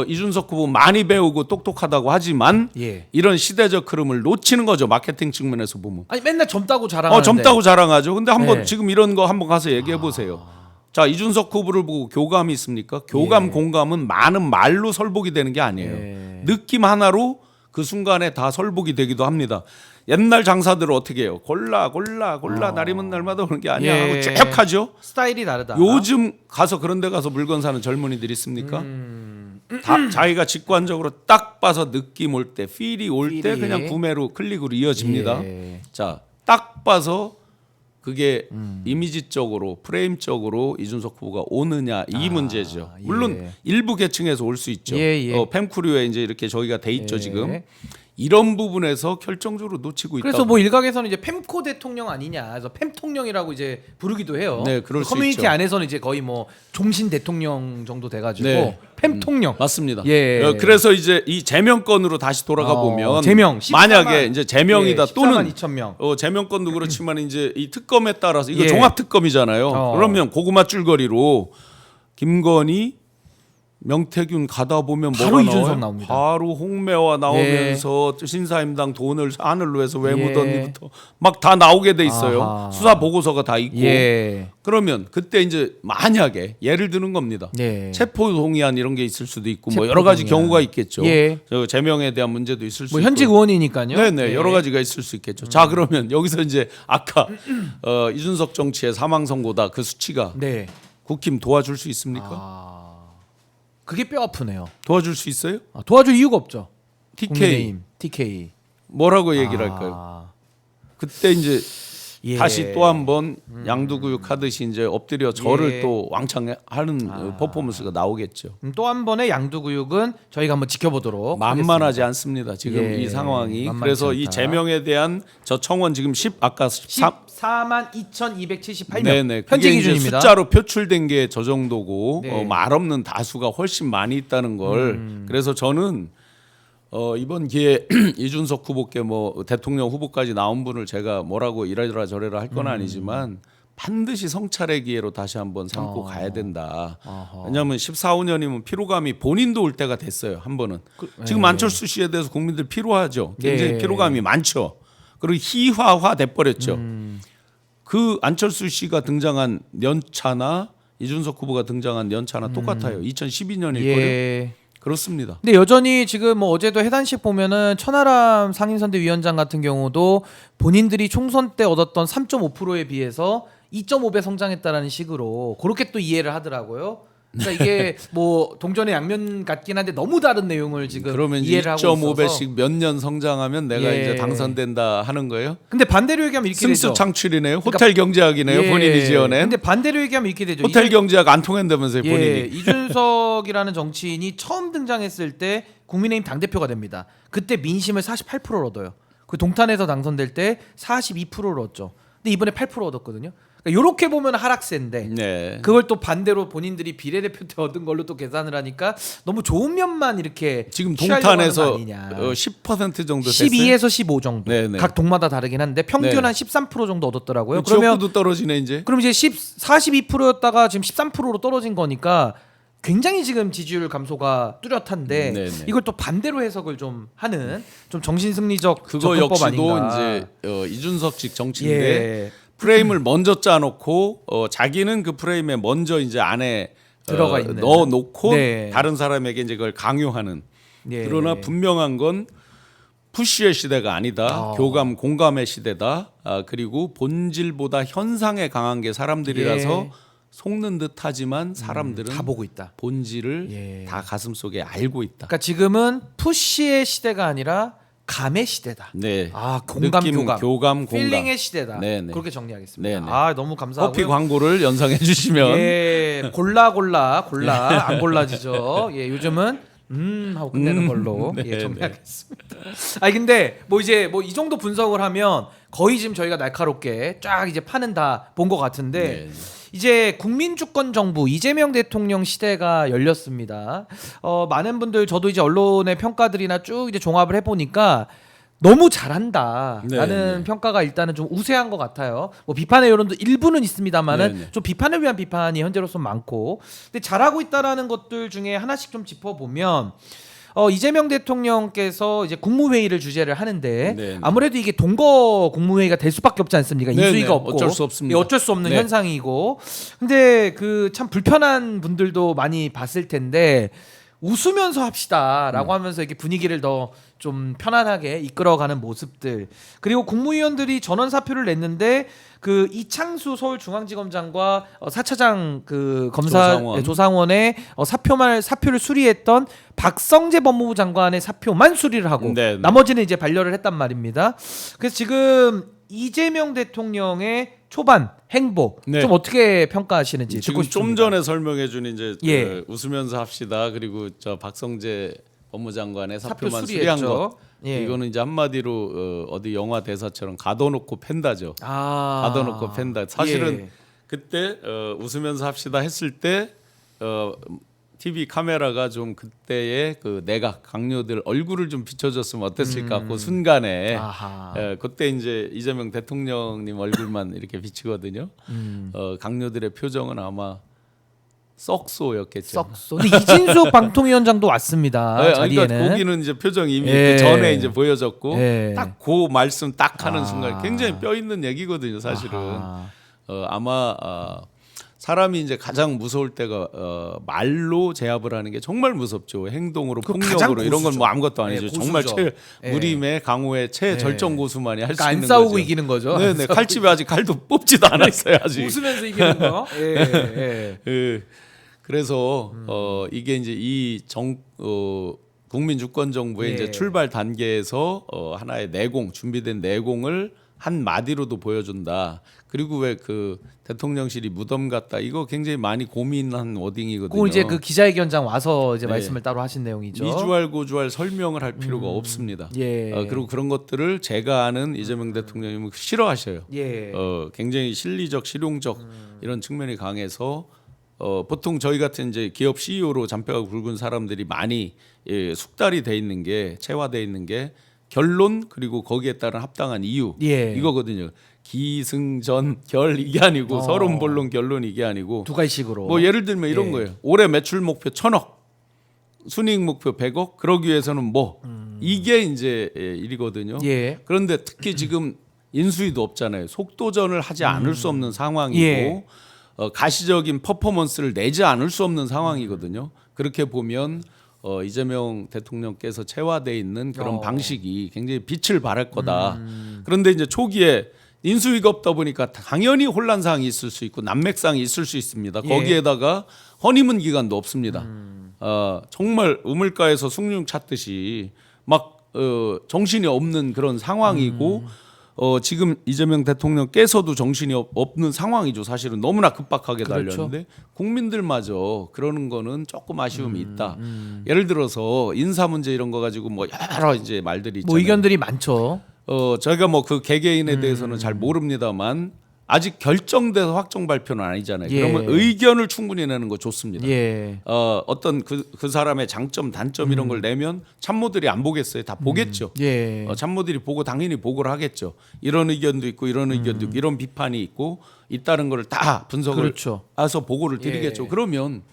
이준석 후보 많이 배우고 똑똑하다고 하지만 예. 이런 시대적 흐름을 놓치는 거죠. 마케팅 측면에서 보면. 아니 맨날 젊다고 자랑하는데. 젊다고 자랑하죠. 근데 한번 네. 지금 이런 거 한번 가서 얘기해 보세요. 자, 이준석 후보를 보고 교감이 있습니까? 교감, 공감은 많은 말로 설복이 되는 게 아니에요. 예. 느낌 하나로 그 순간에 다 설복이 되기도 합니다. 옛날 장사들을 어떻게 해요? 골라 날이면 날마다 오는 게 아니야 하고 쭉 하죠. 스타일이 다르다. 요즘 가서 그런 데 가서 물건 사는 젊은이들 있습니까? 다 자기가 직관적으로 딱 봐서 느낌 올 때, 필이 올 때 필이. 그냥 구매로 클릭으로 이어집니다. 예. 자, 딱 봐서 그게 이미지적으로 프레임적으로 이준석 후보가 오느냐 이 문제죠. 예. 물론 일부 계층에서 올 수 있죠. 예, 예. 팸크류에 이제 이렇게 저희가 돼 있죠 예. 지금. 이런 부분에서 결정적으로 놓치고 있다. 그래서 뭐 일각에서는 이제 팸코 대통령 아니냐, 그래서 팸통령이라고 이제 부르기도 해요. 네, 그럴 수 커뮤니티 있죠. 안에서는 이제 거의 뭐 종신 대통령 정도 돼가지고 네. 팸통령. 맞습니다. 예. 그래서 이제 이 제명권으로 다시 돌아가 보면 제명 14만, 만약에 이제 제명이다 예, 또는 14만 2천 명. 제명권도 그렇지만 이제 이 특검에 따라서 이거 예. 종합 특검이잖아요. 그러면 고구마 줄거리로 김건희 명태균 가다 보면 바로 뭐가 이준석 나와요? 나옵니다. 바로 홍매화 나오면서 신사임당 돈을 하늘로 해서 왜 묻었니부터 막 다 나오게 돼 있어요. 아하. 수사 보고서가 다 있고. 예. 그러면 그때 이제 만약에 예를 드는 겁니다. 예. 체포 동의안 이런 게 있을 수도 있고 뭐 여러 가지 체포동의안. 경우가 있겠죠. 예. 저 제명에 대한 문제도 있을 수 뭐 있고. 현직 의원이니까요. 네네 예. 여러 가지가 있을 수 있겠죠. 자 그러면 여기서 이제 아까 이준석 정치의 사망 선고다 그 수치가 네. 국힘 도와줄 수 있습니까? 그게 뼈 아프네요. 도와줄 수 있어요? 도와줄 이유가 없죠. TK 국민의힘, TK. 뭐라고 얘기를 할까요? 그때 이제 예. 다시 또 한번 양두구육 하듯이 이제 엎드려 절을 예. 또 왕창 하는 퍼포먼스가 나오겠죠. 또 한 번의 양두구육은 저희가 한번 지켜보도록 만만하지 하겠습니다. 않습니다. 지금 예, 이 상황이. 만만치 그래서 이 않다. 제명에 대한 저 청원 지금 10 아까 14만 2,278명 네네. 현재 그게 이제 기준입니다. 숫자로 표출된 게 저 정도고 네. 말 없는 다수가 훨씬 많이 있다는 걸. 그래서 저는 이번 기회에 이준석 후보께 뭐 대통령 후보까지 나온 분을 제가 뭐라고 이래라 저래라 할 건 아니지만 반드시 성찰의 기회로 다시 한번 삼고 가야 된다. 왜냐하면 14, 15년이면 피로감이 본인도 올 때가 됐어요. 한 번은. 지금 안철수 씨에 대해서 국민들 피로하죠. 굉장히 네. 피로감이 많죠. 그리고 희화화 돼버렸죠. 그 안철수 씨가 등장한 연차나 이준석 후보가 등장한 연차나 똑같아요. 2012년일 거예요. 예. 그렇습니다. 근데 여전히 지금 뭐 어제도 해단식 보면은 천하람 상임선대위원장 같은 경우도 본인들이 총선 때 얻었던 3.5%에 비해서 2.5배 성장했다라는 식으로 그렇게 또 이해를 하더라고요. 그러니까 이게 뭐 동전의 양면 같긴 한데 너무 다른 내용을 지금 그러면 이해를 하고 있어서. 2.5배씩 몇 년 성장하면 내가 예. 이제 당선된다 하는 거예요? 근데 반대로 얘기하면 이렇게 되죠. 승수 창출이네요. 호텔 경제학이네요. 예. 본인이 지어낸. 근데 반대로 얘기하면 이렇게 되죠. 호텔 경제학 안 통한다면서요, 본인이. 예, 이준석이라는 정치인이 처음 등장했을 때 국민의힘 당대표가 됩니다. 그때 민심을 48%를 얻어요. 그 동탄에서 당선될 때 42%를 얻죠. 근데 이번에 8% 얻었거든요. 그러니까 이렇게 보면 하락세인데 네. 그걸 또 반대로 본인들이 비례대표 때 얻은 걸로 또 계산을 하니까 너무 좋은 면만 이렇게 지금 취하려고 하는 거 동탄에서 아니냐. 10% 정도 됐어요. 12에서 15 정도. 네네. 각 동마다 다르긴 한데 평균 네. 한 13% 정도 얻었더라고요. 그러면 지역구도 떨어지네 이제. 그럼 이제 42%였다가 지금 13%로 떨어진 거니까 굉장히 지금 지지율 감소가 뚜렷한데 네네. 이걸 또 반대로 해석을 좀 하는 좀 정신승리적 그거 접근법 역시도 아닌가. 이제 이준석식 정치인데 예. 프레임을 먼저 짜놓고 자기는 그 프레임에 먼저 이제 안에 들어가 있는. 넣어놓고 네. 다른 사람에게 이제 그걸 강요하는. 예. 그러나 분명한 건 푸시의 시대가 아니다. 교감 공감의 시대다. 그리고 본질보다 현상에 강한 게 사람들이라서 예. 속는 듯하지만 사람들은 다 보고 있다. 본질을 예. 다 가슴속에 알고 있다. 그러니까 지금은 푸시의 시대가 아니라 감의 시대다. 네. 아 공감 느낌, 교감, 교감, 공감. 필링의 시대다. 네네. 그렇게 정리하겠습니다. 네네. 아 너무 감사하고요. 커피 광고를 연상해 주시면 예, 골라 안 골라지죠. 예, 요즘은 하고 끝내는 걸로 네, 예, 정리하겠습니다. 아니 근데 뭐 이제 뭐 이 정도 분석을 하면 거의 지금 저희가 날카롭게 쫙 이제 판은 다 본 것 같은데 네. 이제 국민주권 정부 이재명 대통령 시대가 열렸습니다. 많은 분들 저도 이제 언론의 평가들이나 쭉 이제 종합을 해보니까 너무 잘한다라는 네. 평가가 일단은 좀 우세한 것 같아요. 뭐 비판의 여론도 일부는 있습니다만은 네. 좀 비판을 위한 비판이 현재로서 많고, 근데 잘하고 있다라는 것들 중에 하나씩 좀 짚어보면. 이재명 대통령께서 이제 국무회의를 주재를 하는데 네. 아무래도 이게 동거 국무회의가 될 수밖에 없지 않습니까? 네, 인수위가 네. 없고 어쩔 수 없습니다. 예, 어쩔 수 없는 네. 현상이고, 근데 그 참 불편한 분들도 많이 봤을 텐데 웃으면서 합시다라고 하면서 이렇게 분위기를 더 좀 편안하게 이끌어가는 모습들, 그리고 국무위원들이 전원 사표를 냈는데 그 이창수 서울중앙지검장과 4차장 그 검사 조상원의 사표를 수리했던 박성재 법무부 장관의 사표만 수리를 하고 네, 네. 나머지는 이제 반려를 했단 말입니다. 그래서 지금 이재명 대통령의 초반 행보 네. 좀 어떻게 평가하시는지 지금 듣고 좀 싶습니다. 전에 설명해 준 이제 예. 그 웃으면서 합시다. 그리고 저 박성재 법무장관의 사표 사표만 수리했죠. 수리한 것. 예. 이거는 이제 한마디로 어디 영화 대사처럼 가둬놓고 팬다죠. 가둬놓고 팬다. 사실은 예. 그때 웃으면서 합시다 했을 때 TV 카메라가 좀 그때의 그 내각 강요들 얼굴을 좀 비춰줬으면 어땠을까 그 순간에 아하. 그때 이제 이재명 대통령님 얼굴만 이렇게 비치거든요. 강요들의 표정은 아마 썩소였겠죠. 썩소. 근데 이진숙 방통위원장도 왔습니다. 네, 자리에는. 그러니까 거기는 이제 표정이 이미 예. 그 전에 이제 보여졌고 예. 딱 그 말씀 딱 하는 아. 순간 굉장히 뼈 있는 얘기거든요, 사실은. 아하. 아마 사람이 이제 가장 무서울 때가 말로 제압을 하는 게 정말 무섭죠. 행동으로 그 폭력으로 가장 이런 건 고수죠. 뭐 아무것도 아니죠. 예, 정말 고수죠. 무림의 강호의 최절정 고수만이 할 수 그러니까 안 있는 싸우고 거죠. 이기는 거죠. 네네. 칼집에 아직 칼도 뽑지도 않았어요. 아직. 웃으면서 이기는 거. 예. 예. 그래서 이게 이제 국민 주권 정부의 예. 이제 출발 단계에서 하나의 내공 준비된 내공을 한 마디로도 보여준다. 그리고 왜 그 대통령실이 무덤 같다. 이거 굉장히 많이 고민한 워딩이거든요. 그건 이제 그 기자회견장 와서 이제 네. 말씀을 따로 하신 내용이죠. 미주알 고주알 설명을 할 필요가 없습니다. 예. 그리고 그런 것들을 제가 아는 이재명 대통령님은 싫어하셔요. 예. 굉장히 실리적, 실용적 이런 측면이 강해서 보통 저희 같은 이제 기업 CEO로 잔뼈가 굵은 사람들이 많이 숙달이 돼 있는 게 체화돼 있는 게 결론 그리고 거기에 따른 합당한 이유 예. 이거거든요. 기승전 결 이게 아니고 서론 본론 결론 이게 아니고 두 가지식으로. 뭐 예를 들면 이런 예. 거예요. 올해 매출 목표 1,000억, 순이익 목표 100억. 그러기 위해서는 뭐 이게 이제 일이거든요. 예. 그런데 특히 지금 인수위도 없잖아요. 속도전을 하지 않을 수 없는 상황이고 예. 가시적인 퍼포먼스를 내지 않을 수 없는 상황이거든요. 그렇게 보면 이재명 대통령께서 체화돼 있는 그런 방식이 굉장히 빛을 발할 거다. 그런데 이제 초기에 인수위가 없다 보니까 당연히 혼란사항이 있을 수 있고 난맥상이 있을 수 있습니다. 예. 거기에다가 허니문 기간도 없습니다. 정말 우물가에서 숭늉 찾듯이 막 정신이 없는 그런 상황이고 지금 이재명 대통령께서도 정신이 없는 상황이죠. 사실은 너무나 급박하게 그렇죠. 달렸는데 국민들마저 그러는 거는 조금 아쉬움이 있다. 예를 들어서 인사 문제 이런 거 가지고 뭐 여러 이제 말들이 있잖아요. 뭐 의견들이 많죠. 저희가 뭐 그 개개인에 대해서는 잘 모릅니다만 아직 결정돼서 확정 발표는 아니잖아요. 예. 그러면 의견을 충분히 내는 거 좋습니다. 예. 어떤 그 사람의 장점, 단점 이런 걸 내면 참모들이 안 보겠어요. 다 보겠죠. 예. 참모들이 보고 당연히 보고를 하겠죠. 이런 의견도 있고 이런 의견도 있고 이런 비판이 있고 있다는 거를 다 분석을 그렇죠. 해서 보고를 드리겠죠. 예. 그러면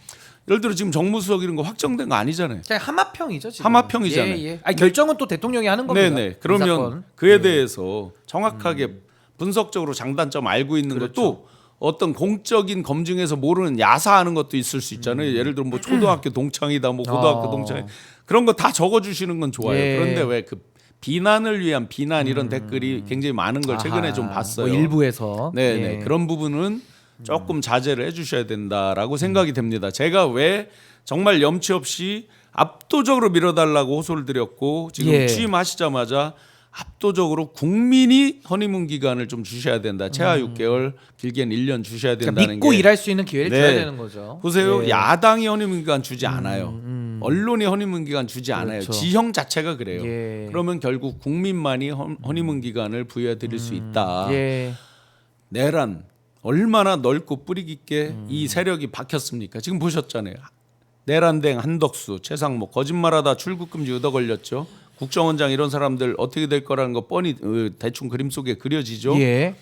예를 들어 지금 정무수석 이런 거 확정된 거 아니잖아요. 그냥 하마평이죠 지금. 하마평이잖아요. 예, 예. 아니, 결정은 또 대통령이 하는 겁니다. 네네. 이 그러면 사건. 그에 대해서 정확하게 분석적으로 장단점 알고 있는 그렇죠. 것도 어떤 공적인 검증에서 모르는 야사하는 것도 있을 수 있잖아요. 예를 들어 뭐 초등학교 동창이다, 뭐 고등학교 동창 그런 거 다 적어주시는 건 좋아요. 예. 그런데 왜 그 비난을 위한 비난 이런 댓글이 굉장히 많은 걸 최근에 아하, 좀 봤어요. 뭐 일부에서. 네네. 예. 그런 부분은 조금 자제를 해주셔야 된다라고 생각이 됩니다. 제가 왜 정말 염치 없이 압도적으로 밀어달라고 호소를 드렸고 지금 예. 취임하시자마자 압도적으로 국민이 허니문 기간을 좀 주셔야 된다. 최하 6개월, 길게는 1년 주셔야 그러니까 된다는 믿고 게. 일할 수 있는 기회를 네. 줘야 되는 거죠. 보세요. 예. 야당이 허니문 기간 주지 않아요. 언론이 허니문 기간 주지 않아요. 그렇죠. 지형 자체가 그래요. 예. 그러면 결국 국민만이 허니문 기간을 부여해 드릴 수 있다. 예. 내란 얼마나 넓고 뿌리 깊게 이 세력이 박혔습니까? 지금 보셨잖아요. 내란댕 한덕수, 최상목 거짓말하다 출국금지 얻어 걸렸죠. 국정원장 이런 사람들 어떻게 될 거라는 거 뻔히 대충 그림 속에 그려지죠. 예.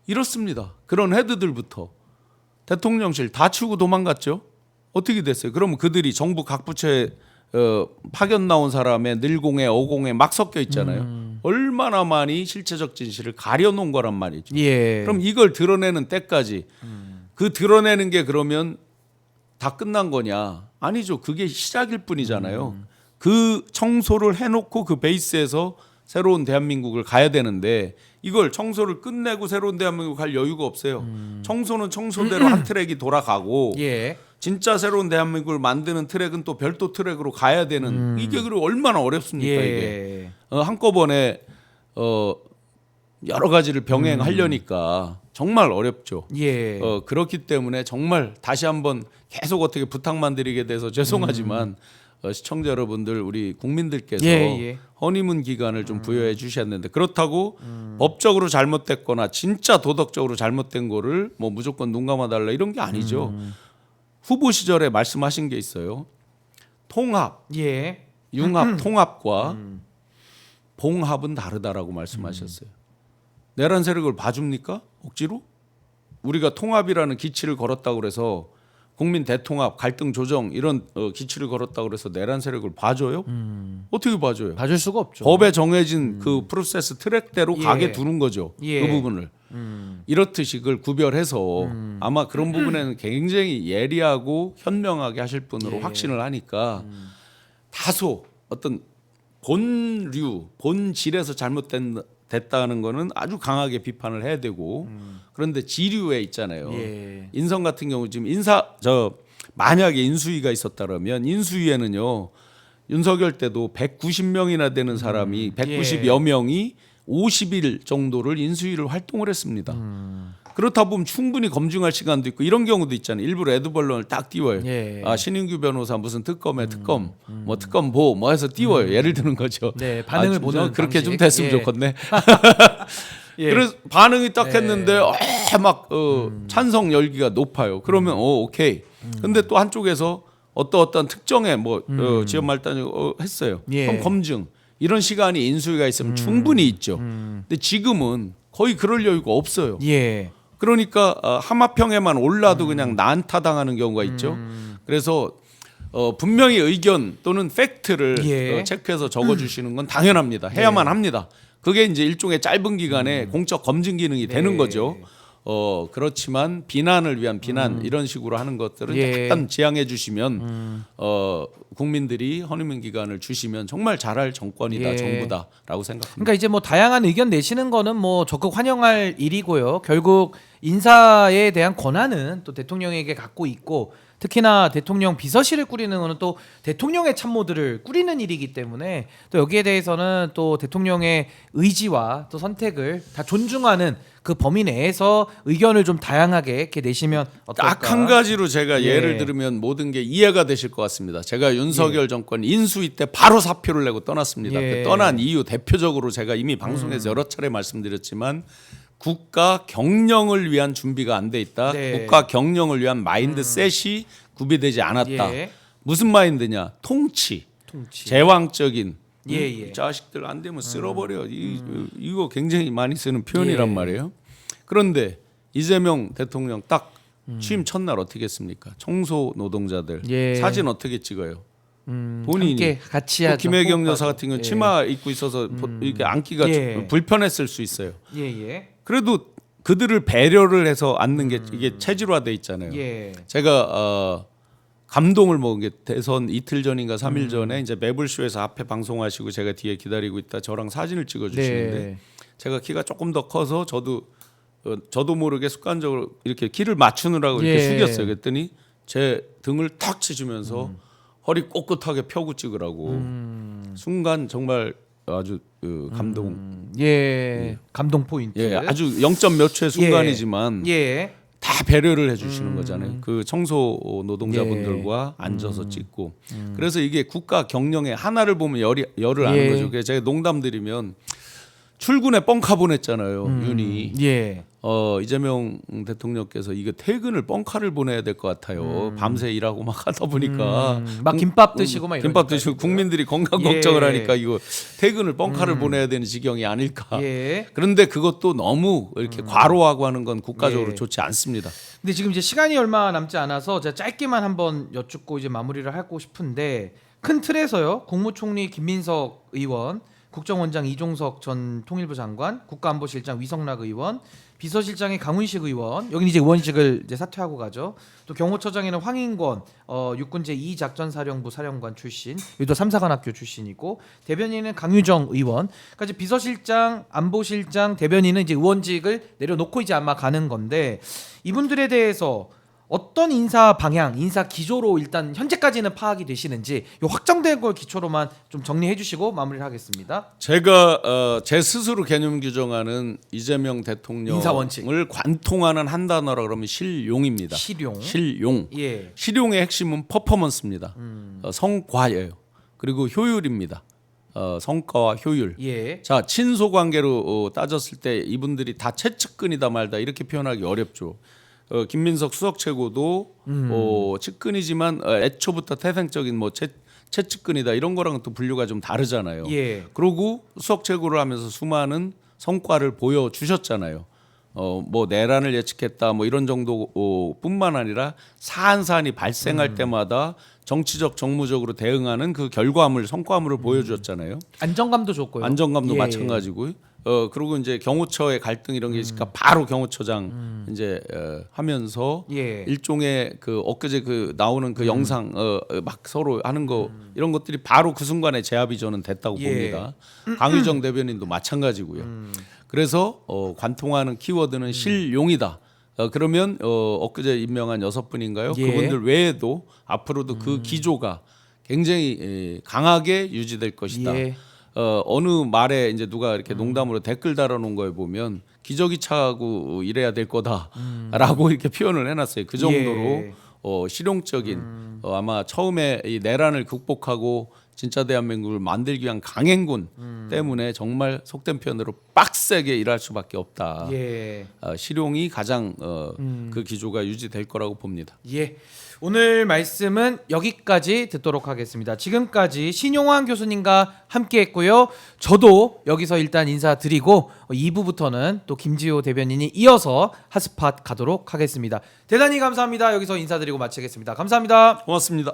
이렇습니다. 그런 헤드들부터 대통령실 다 치우고 도망갔죠. 어떻게 됐어요? 그러면 그들이 정부 각 부처에 파견 나온 사람의 늘공에 어공에 막 섞여 있잖아요. 얼마나 많이 실체적 진실을 가려놓은 거란 말이죠. 예. 그럼 이걸 드러내는 때까지 그 드러내는 게 그러면 다 끝난 거냐? 아니죠. 그게 시작일 뿐이잖아요. 그 청소를 해놓고 그 베이스에서 새로운 대한민국을 가야 되는데 이걸 청소를 끝내고 새로운 대한민국 갈 여유가 없어요. 청소는 청소대로 한 트랙이 돌아가고 예. 진짜 새로운 대한민국을 만드는 트랙은 또 별도 트랙으로 가야 되는 이게 그리고 얼마나 어렵습니까 이게. 예. 한꺼번에 여러 가지를 병행하려니까 정말 어렵죠. 예. 그렇기 때문에 정말 다시 한번 계속 어떻게 부탁만 드리게 돼서 죄송하지만 시청자 여러분들 우리 국민들께서 예. 허니문 기간을 좀 부여해 주셨는데 그렇다고 법적으로 잘못됐거나 진짜 도덕적으로 잘못된 거를 뭐 무조건 눈 감아달라 이런 게 아니죠. 후보 시절에 말씀하신 게 있어요. 통합, 예. 융합, 통합과 봉합은 다르다라고 말씀하셨어요. 내란 세력을 봐줍니까? 억지로? 우리가 통합이라는 기치를 걸었다고 그래서 국민 대통합, 갈등 조정 이런 기치를 걸었다고 그래서 내란 세력을 봐줘요? 어떻게 봐줘요? 봐줄 수가 없죠. 법에 정해진 그 프로세스 트랙대로 예. 가게 두는 거죠. 예. 그 부분을. 이렇듯이 그걸 구별해서 아마 그런 부분에는 굉장히 예리하고 현명하게 하실 분으로 예. 확신을 하니까 다소 어떤 본류, 본질에서 됐다는 거는 아주 강하게 비판을 해야 되고 그런데 지류에 있잖아요. 예. 인선 같은 경우 지금 만약에 인수위가 있었다면 인수위에는요 윤석열 때도 190명이나 되는 사람이 190여 명이 50일 정도를 인수위를 활동을 했습니다. 그렇다 보면 충분히 검증할 시간도 있고 이런 경우도 있잖아요. 일부러 애드벌론을 딱 띄워요. 예. 아, 신인규 변호사 무슨 특검에 특검, 뭐 특검보 뭐 해서 띄워요. 예를 드는 거죠. 네, 반응을 보는 그렇게 방식. 좀 됐으면 예. 좋겠네. 예. 그래서 반응이 딱 했는데 막 찬성 열기가 높아요. 그러면 오케이. 근데 또 한쪽에서 어떤 특정의 뭐 지연 말단이 했어요. 예. 그럼 검증 이런 시간이 인수위가 있으면 충분히 있죠. 근데 지금은 거의 그럴 여유가 없어요. 예. 그러니까 하마평에만 올라도 그냥 난타당하는 경우가 있죠. 그래서 분명히 의견 또는 팩트를 예. 체크해서 적어주시는 건 당연합니다. 해야만 합니다. 그게 이제 일종의 짧은 기간에 공적 검증 기능이 되는 거죠. 그렇지만 비난을 위한 비난 이런 식으로 하는 것들은 예. 약간 지양해 주시면 국민들이 허니문 기간을 주시면 정말 잘할 정권이다, 예. 정부다라고 생각합니다. 그러니까 이제 뭐 다양한 의견 내시는 거는 뭐 적극 환영할 일이고요. 결국 인사에 대한 권한은 또 대통령에게 갖고 있고 특히나 대통령 비서실을 꾸리는 거는 또 대통령의 참모들을 꾸리는 일이기 때문에 또 여기에 대해서는 또 대통령의 의지와 또 선택을 다 존중하는 그 범위 내에서 의견을 좀 다양하게 이렇게 내시면 어떨까? 딱 한 가지로 제가 예. 예를 들으면 모든 게 이해가 되실 것 같습니다. 제가 윤석열 정권 인수위 때 바로 사표를 내고 떠났습니다. 예. 그 떠난 이유 대표적으로 제가 이미 방송에서 여러 차례 말씀드렸지만 국가 경영을 위한 준비가 안 돼 있다. 네. 국가 경영을 위한 마인드셋이 구비되지 않았다. 예. 무슨 마인드냐? 통치, 통치. 제왕적인 예. 자식들 안 되면 쓸어버려. 이거 굉장히 많이 쓰는 표현이란 예. 말이에요. 그런데 이재명 대통령 딱 취임 첫날 어떻게 했습니까? 청소 노동자들 예. 사진 어떻게 찍어요? 본인이 함께 같이 또 하죠. 김혜경 호흡하죠. 여사 같은 경우는 예. 치마 입고 있어서 이렇게 앉기가 예. 불편했을 수 있어요. 예. 그래도 그들을 배려를 해서 앉는 게 이게 체질화돼 있잖아요. 예. 제가 감동을 먹은 게 대선 이틀 전인가 3일 전에 이제 매불쇼에서 앞에 방송하시고 제가 뒤에 기다리고 있다 저랑 사진을 찍어주시는데 네. 제가 키가 조금 더 커서 저도 모르게 습관적으로 이렇게 키를 맞추느라고 이렇게 예. 숙였어요. 그랬더니 제 등을 탁 치주면서 허리 꼿꼿하게 펴고 찍으라고 순간 정말 아주 감동. 예. 감동 포인트. 예, 아주 0. 몇 초의 순간이지만 예. 다 배려를 해주시는 거잖아요. 그 청소 노동자분들과 앉아서 찍고. 그래서 이게 국가 경영의 하나를 보면 열을 아는 예. 거죠. 그래서 제가 농담드리면 출근에 뻥카 보냈잖아요. 윤이. 예. 이재명 대통령께서 이거 퇴근을 뻥카를 보내야 될 것 같아요. 밤새 일하고 막 하다 보니까 막 김밥 드시고 막 김밥 이러니까 드시고 국민들이 건강 예. 걱정을 하니까 이거 퇴근을 뻥카를 보내야 되는 지경이 아닐까. 예. 그런데 그것도 너무 이렇게 과로하고 하는 건 국가적으로 예. 좋지 않습니다. 근데 지금 이제 시간이 얼마 남지 않아서 제가 짧게만 한번 여쭙고 이제 마무리를 하고 싶은데 큰 틀에서요. 국무총리 김민석 의원, 국정원장 이종석 전 통일부 장관, 국가안보실장 위성락 의원, 비서실장의 강훈식 의원, 여기는 이제 의원직을 이제 사퇴하고 가죠. 또 경호처장에는 황인권 육군제 2작전사령부 사령관 출신, 여기도 3사관학교 출신이고, 대변인은 강유정 의원. 그러니까 이제 비서실장, 안보실장, 대변인은 이제 의원직을 내려놓고 이제 아마 가는 건데 이분들에 대해서 어떤 인사 방향, 인사 기조로 일단 현재까지는 파악이 되시는지 요 확정된 걸 기초로만 좀 정리해 주시고 마무리를 하겠습니다. 제가 제 스스로 개념 규정하는 이재명 인사 대통령을 원칙. 관통하는 한 단어라 그러면 실용입니다. 실용. 실용. 예. 실용의 핵심은 퍼포먼스입니다. 성과예요. 그리고 효율입니다. 성과와 효율. 예. 자, 친소 관계로 따졌을 때 이분들이 다 최측근이다 말다 이렇게 표현하기 어렵죠. 김민석 수석 최고도 측근이지만 애초부터 태생적인 뭐 최측근이다 이런 거랑은 또 분류가 좀 다르잖아요. 예. 그리고 수석 최고를 하면서 수많은 성과를 보여 주셨잖아요. 뭐 내란을 예측했다 뭐 이런 정도 뿐만 아니라 사안이 발생할 때마다 정치적 정무적으로 대응하는 그 결과물 성과물을 보여주었잖아요. 안정감도 좋고요. 안정감도 예. 마찬가지고요. 그리고 이제 경호처의 갈등 이런 게 있으니까 바로 경호처장 이제 하면서 예. 일종의 그 엊그제 그 나오는 그 영상 막 서로 하는 거 이런 것들이 바로 그 순간에 제압이 저는 됐다고 예. 봅니다. 강유정 대변인도 마찬가지고요. 그래서 관통하는 키워드는 실용이다. 그러면 엊그제 임명한 6분인가요? 예. 그분들 외에도 앞으로도 그 기조가 굉장히 강하게 유지될 것이다. 예. 어느 말에 이제 누가 이렇게 농담으로 댓글 달아놓은 거에 보면 기저귀 차고 이래야 될 거다라고 이렇게 표현을 해놨어요. 그 정도로 예. 실용적인 아마 처음에 이 내란을 극복하고 진짜 대한민국을 만들기 위한 강행군 때문에 정말 속된 표현으로 빡세게 일할 수밖에 없다. 예. 실용이 가장 그 기조가 유지될 거라고 봅니다. 예. 오늘 말씀은 여기까지 듣도록 하겠습니다. 지금까지 신용환 교수님과 함께했고요. 저도 여기서 일단 인사드리고 2부부터는 또 김지호 대변인이 이어서 핫스팟 가도록 하겠습니다. 대단히 감사합니다. 여기서 인사드리고 마치겠습니다. 감사합니다. 고맙습니다.